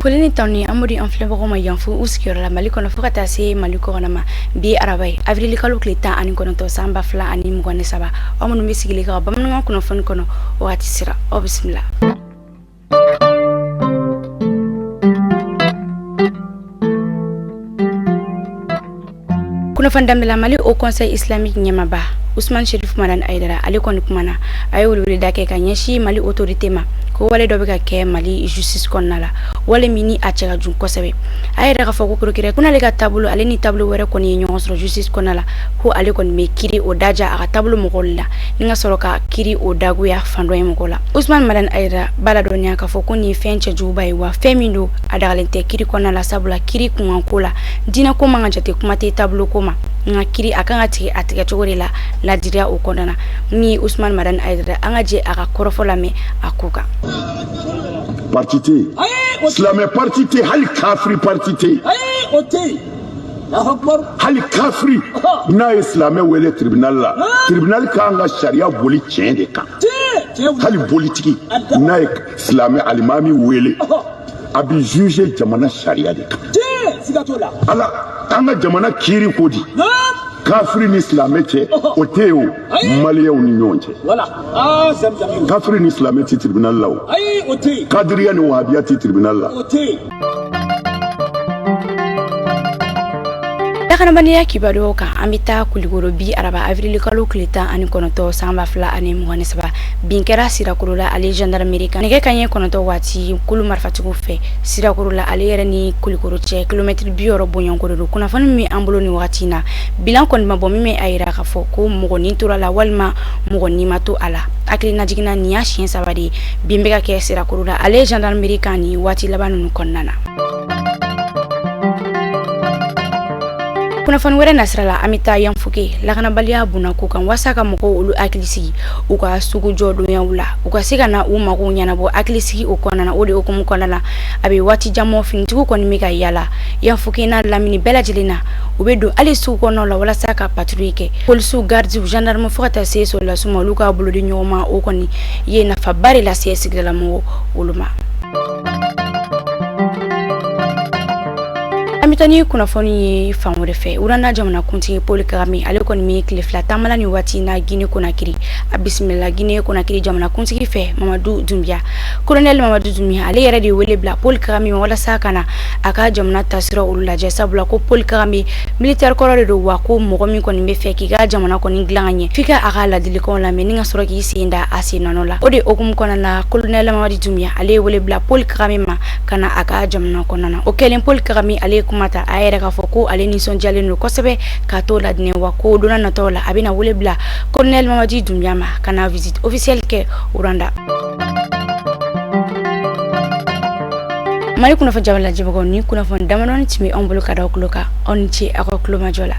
Polini tawni amuri anflebo ma yanfu uskira la maliko na fukata se maliko na ma bi arabai avril kalo klita ani kono to samba fla ani mugone saba amunu misigili ka bamnu kono fon kono o atisira o bismillah. Kuna fandamela mali au conseil islamique nyamaba Ousmane Cherif Madan Aidara ale koni kumana ayo wuli dake ka nyashi mali autorité ma ko wale dobe ka ke mali justice konnala wale mini atira jun kosabe ayira ka foko kurukire kuna le ka tableau ale ni tableau were koni nyon sur justice konnala ko ale koni me kiri o daja aka tableau mogolla ninga soroka kiri o dagu ya fando e mogola Ousmane Madan Aidara bala donya ka foko ni fenche juba e wa femindo adalente kiri konnala sabula kiri kunankola dina ko manga jate kuma te tableau koma nga kiri akanga ti atiga chogorela la diria o kondana mi Ousmane Madan Aidara angaje aka korofola me akuka partité islamé partité hal kafri partité hal kafri na islamé wele tribunal ka nga sharia boli tiende ka hal politique na islamé alimami wele abi juger jamana sharia de ka ala tanga jamana kiri kodi kafri ni islamé che oteo malien ni nyonche kafri ni islamé ti tribunal law kadriya ni wahabiya ti tribunal la kana baniya kibado ka amita kuligoro bi araba avril kalo klita ani konoto samba fla ani mugane saba binkera sira kurula ali gendarmerie kan nege kanye konoto wati kulu marfatugo fe sira kurula ali yere ni kuligoro che kilometre bi oro bonyon ko do kuna fanu mi ambulo ni wati na bilan kon mabo mi me ayira ka fo ko mugoni tura la walma mugoni mato ala akli na jigina ni ya chien sabadi bimbeka ke sira kurula ali gendarmerie kan ni wati labanu konnana kuna fan wera nasrala amita yanfuke lakana balia buna ko kan wasaka moko ulu akilisi uka sugu jodo yawla uka siga na uma ko nyana bo akilisi ukona na odi okum kona abi wati jamo fintu ko ni mika yala yanfuke na lamini bela jilina ubedo ali su ko no la wala saka patrouille police garde gendarme fota se so la suma luka bulu di nyoma o koni ye na fa bari la se sigla mo uluma amitani kuna foni famore fe urana jamana kunti Paul Kagame ale kon mi klefla tamala ni wati na Guinée Conakry bismillah Guinée Conakry jamana kunti fe Mamadou Doumbia colonel Mamadou Doumbia ale yere di wele bla Paul Kagame wala sakana aka jamana tasira ulula jessa bla ko Paul Kagame militaire korore do wa ko mo mi kon me fe ki ga jamana kon glanganye fika aka la dilikon la meninga soro ki sinda asinanola ode okum konana colonel Mamadou Doumbia ale wele bla Paul Kagame ma kana aka jamana konana o kelen Paul Kagame ale mata ayere ka foko ale ni son jale no kosebe ka to la dine wa ko dona na tola abina wole bla colonel Mamadou Doumbia ma kana visite officielle ke uranda mali kuna fa jawla jibago ni kuna fa damano ni timi ombolo kada okloka on ci akoklo majola